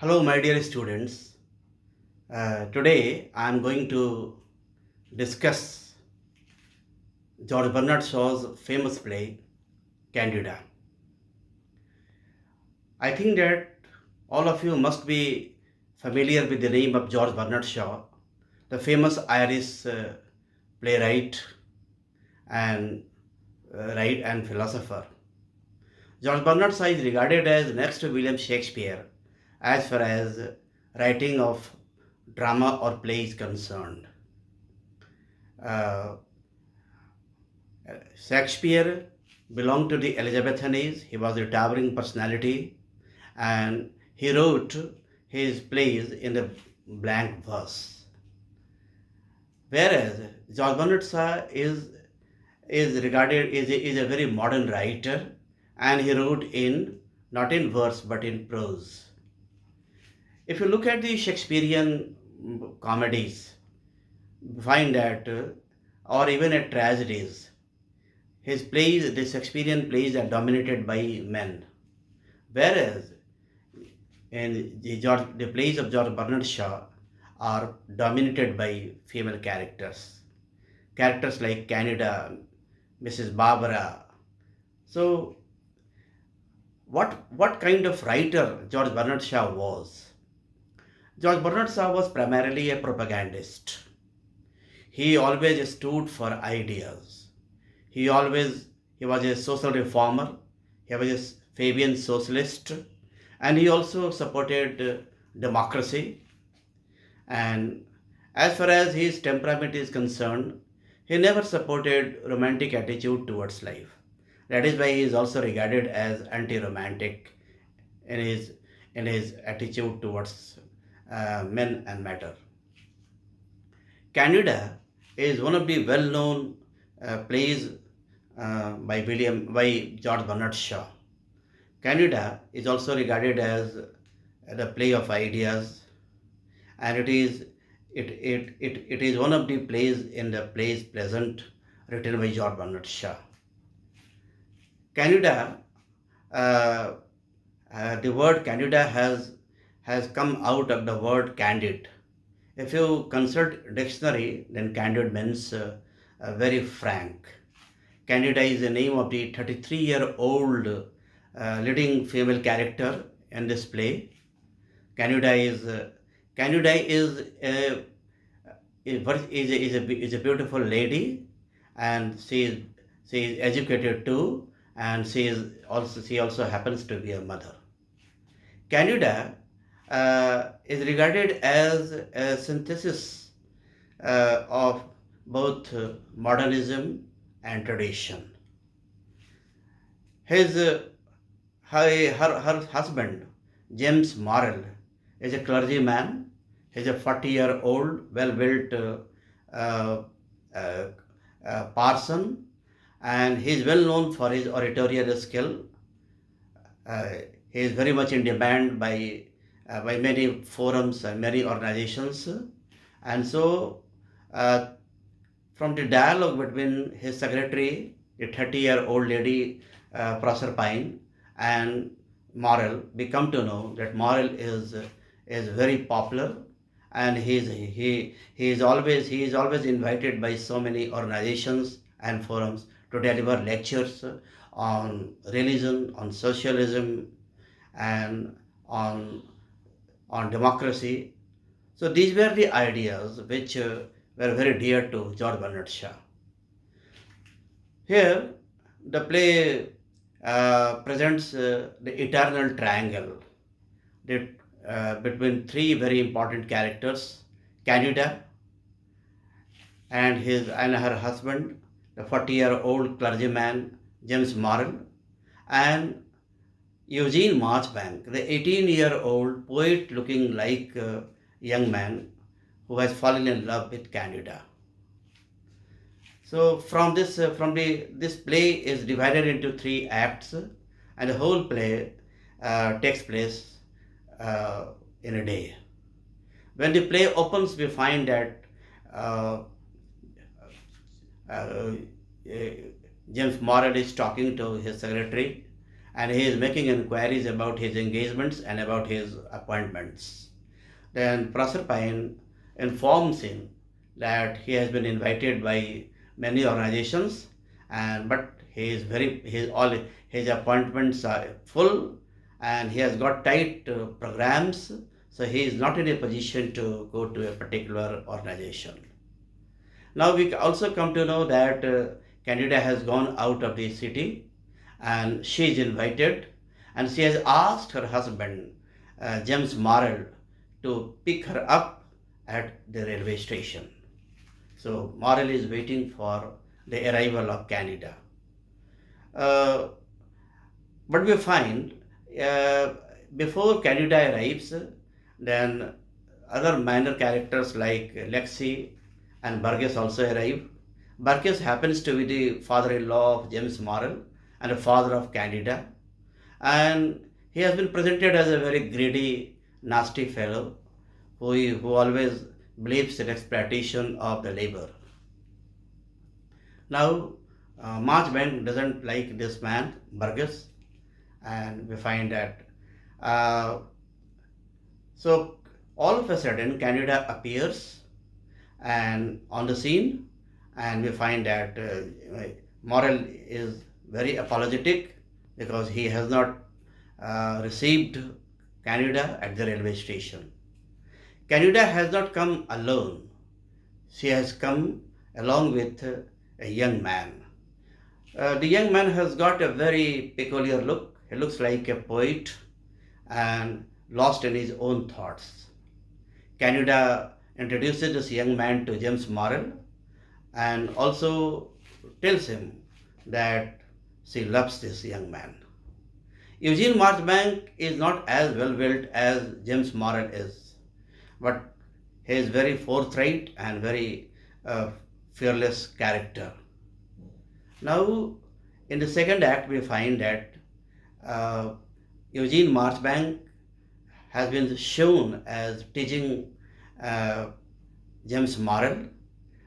Hello, my dear students. Today I am going to discuss George Bernard Shaw's famous play, Candida. I think that all of you must be familiar with the name of George Bernard Shaw, the famous Irish playwright and philosopher. George Bernard Shaw is regarded as next to William Shakespeare as far as writing of drama or play is concerned. Uh, Shakespeare belonged to the Elizabethan age. He was a towering personality and he wrote his plays in the blank verse. Whereas George Bernard Shaw is regarded is a very modern writer and he wrote in not in verse but in prose. If you look at the Shakespearean comedies, you find that or even at tragedies, his plays, the Shakespearean plays are dominated by men, whereas the plays of George Bernard Shaw are dominated by female characters. Characters like Candida, Mrs. Barbara. So, what kind of writer George Bernard Shaw was? George Bernard Shaw was primarily a propagandist. He always stood for ideas. He was a social reformer. He was a Fabian socialist, and he also supported democracy. And as far as his temperament is concerned, he never supported romantic attitude towards life. That is why he is also regarded as anti-romantic in his attitude towards men and matter. Candida is one of the well-known plays by George Bernard Shaw. Candida is also regarded as the play of ideas, and it is one of the plays in the plays present written by George Bernard Shaw. Candida, uh, the word Candida has come out of the word candid. If you consult dictionary, then candid means very frank. Candida is the name of the 33-year-old leading female character in this play. Candida is Candida is a beautiful lady, and she is educated too, and she also happens to be a mother. Candida is regarded as a synthesis of both modernism and tradition. His her husband, James Morrell, is a clergyman. He's a 40-year-old, well-built uh, uh, parson, and he is well known for his oratorial skill. Uh, he is very much in demand by many forums and many organizations, and so uh, from the dialogue between his secretary, the 30-year-old lady Proserpine, and Morel, we come to know that Morel is very popular, and he is always invited by so many organizations and forums to deliver lectures on religion, on socialism, and on on democracy. So these were the ideas which were very dear to George Bernard Shaw. Here, the play presents the eternal triangle that, between three very important characters, Candida and her husband, the 40-year-old clergyman James Morrell, and Eugene Marchbank, the 18-year-old poet looking like a young man who has fallen in love with Candida. So from the this play is divided into three acts, and the whole play takes place uh, in a day. When the play opens, we find that uh, uh, James Morrell is talking to his secretary, and he is making inquiries about his engagements and about his appointments. Then Proserpine informs him that he has been invited by many organizations, and but all his appointments are full, and he has got tight programs, so he is not in a position to go to a particular organization. Now we also come to know that Candida has gone out of the city, and she is invited, and she has asked her husband, James Morrell, to pick her up at the railway station. So Morrell is waiting for the arrival of Candida. Uh, but we find uh, before Candida arrives, then other minor characters like Lexi and Burgess also arrive. Burgess happens to be the father-in-law of James Morrell and the father of Candida, and he has been presented as a very greedy, nasty fellow who always believes in exploitation of the labor. Now, Marchbank doesn't like this man, Burgess, and we find that. Uh, so, all of a sudden, Candida appears and on the scene, and we find that Morrell is very apologetic because he has not received Candida at the railway station. Candida has not come alone. She has come along with a young man. The young man has got a very peculiar look. He looks like a poet and lost in his own thoughts. Candida introduces this young man to James Morrell and also tells him that she loves this young man. Eugene Marchbank is not as well built as James Morrell is, but he is very forthright and very uh, fearless character. Now, in the second act, we find that uh, Eugene Marchbank has been shown as teaching uh, James Morrell,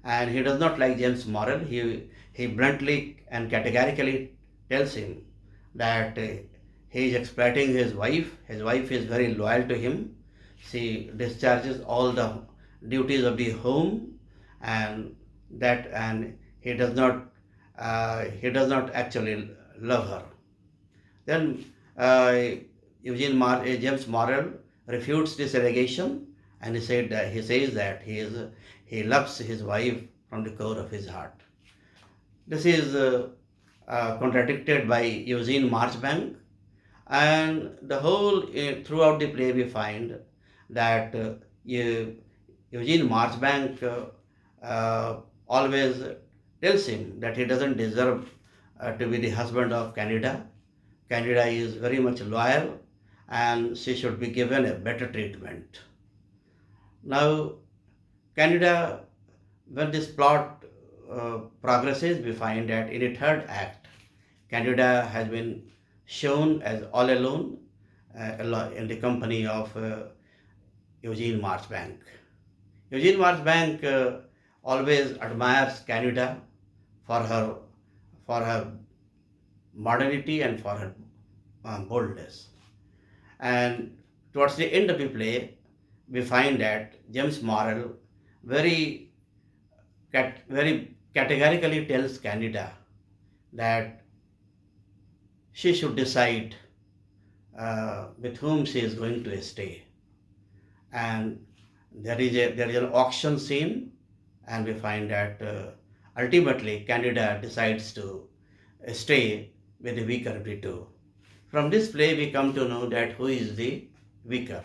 and he does not like James Morrell. He bluntly and categorically tells him that he is exploiting his wife. His wife is very loyal to him. She discharges all the duties of the home, and he does not actually love her. Then James Morrell refutes this allegation, and he says that he loves his wife from the core of his heart. This is contradicted by Eugene Marchbank, and the whole throughout the play we find that Eugene Marchbank always tells him that he doesn't deserve to be the husband of Candida. Candida is very much loyal, and she should be given a better treatment. Now, Candida, when this plot progresses, we find that in the third act, Candida has been shown as all alone in the company of Eugene Marchbank. Eugene Marchbank always admires Candida for her modernity and for her boldness. And towards the end of the play, we find that James Morrell very very categorically tells Candida that she should decide with whom she is going to stay. And there is an auction scene, and we find that ultimately Candida decides to stay with the weaker of the two. From this play, we come to know that who is the weaker.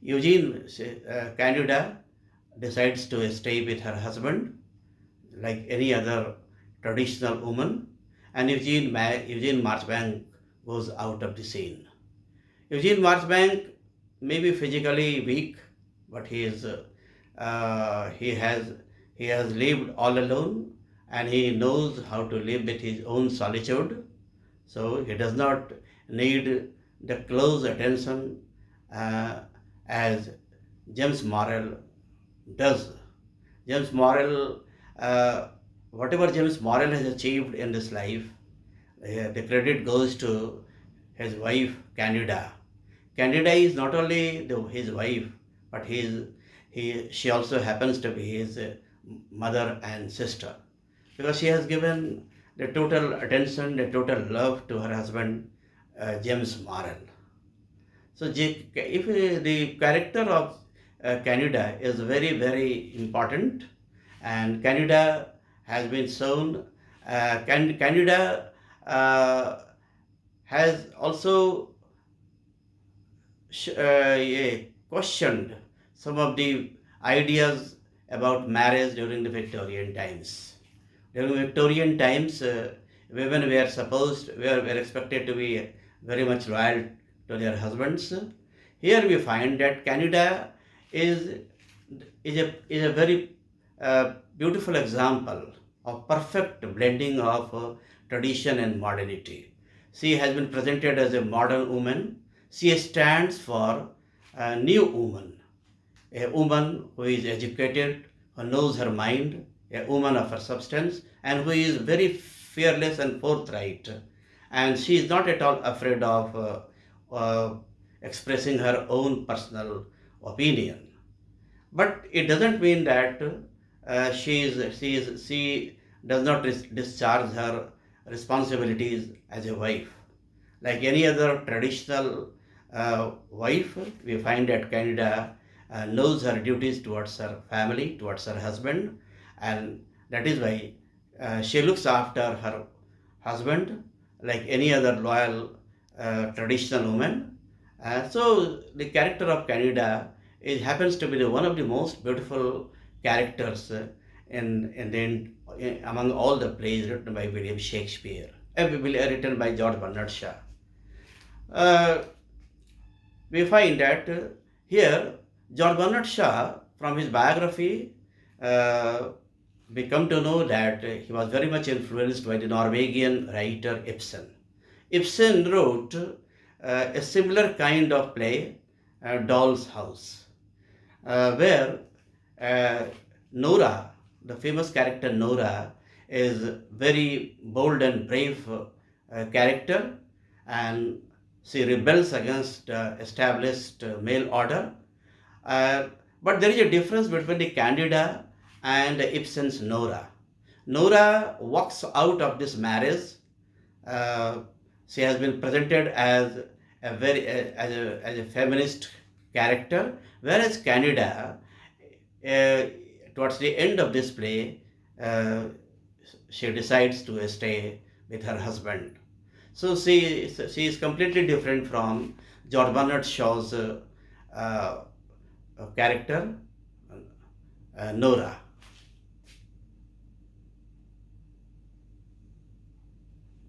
Candida decides to stay with her husband like any other traditional woman, and Eugene Marchbank goes out of the scene. Eugene Marchbank may be physically weak, but he has lived all alone, and he knows how to live with his own solitude. So he does not need the close attention as James Morrell does. James Morrell, uh, whatever James Morrell has achieved in this life, the credit goes to his wife Candida. Candida is not only his wife, but she also happens to be his mother and sister, because she has given the total attention, the total love to her husband, James Marl. So, if the character of Canada is very, very important, and Canada has been shown, Canada has also questioned some of the ideas about marriage during the Victorian times. During Victorian times, women were expected to be very much loyal to their husbands. Here we find that Canada is is a very beautiful example of perfect blending of tradition and modernity. She has been presented as a modern woman. She stands for a new woman, a woman who is educated, who knows her mind, a woman of her substance, and who is very fearless and forthright. And she is not at all afraid of expressing her own personal opinion. But it doesn't mean that she does not discharge her responsibilities as a wife. Like any other traditional wife, we find that Canada knows her duties towards her family, towards her husband, and that is why she looks after her husband like any other loyal traditional woman. So the character of Canada happens to be one of the most beautiful characters among all the plays written by William Shakespeare, written by George Bernard Shaw. Uh, we find that here George Bernard Shaw, from his biography, uh, we come to know that he was very much influenced by the Norwegian writer Ibsen. Ibsen wrote a similar kind of play, Doll's House, where uh, Nora, the famous character Nora, is very bold and brave character, and she rebels against established male order. Uh, but there is a difference between the Candida and Ibsen's Nora. Nora walks out of this marriage. Uh, she has been presented as as a feminist character, whereas Candida, uh, towards the end of this play, uh, she decides to stay with her husband. So she is completely different from George Bernard Shaw's uh, character, Nora.